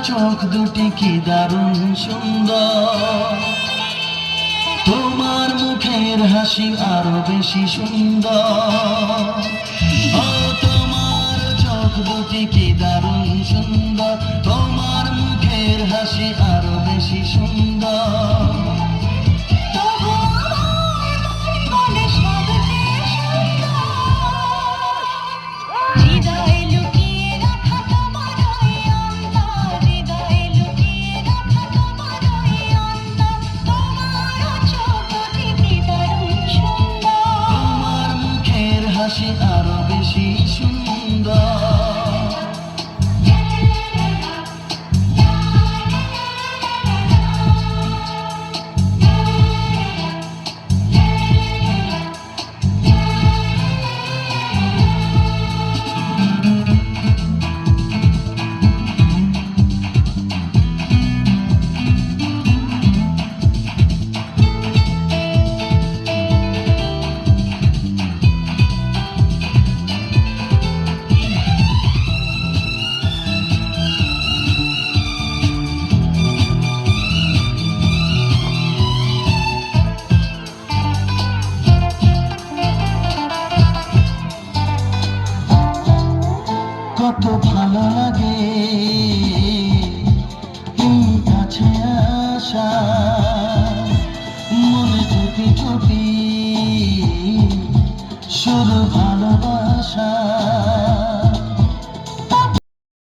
চোখ দুটি কি দারুণ সুন্দর, তোমার মুখের হাসি আরো বেশি সুন্দর। ও তোমার চোখ দুটি কি দারুণ সুন্দর, তোমার মুখের হাসি আরো বেশি সুন্দর। হাসি আরো বেশি সুন্দর। কত ভালো লাগে এই কাছে আসা।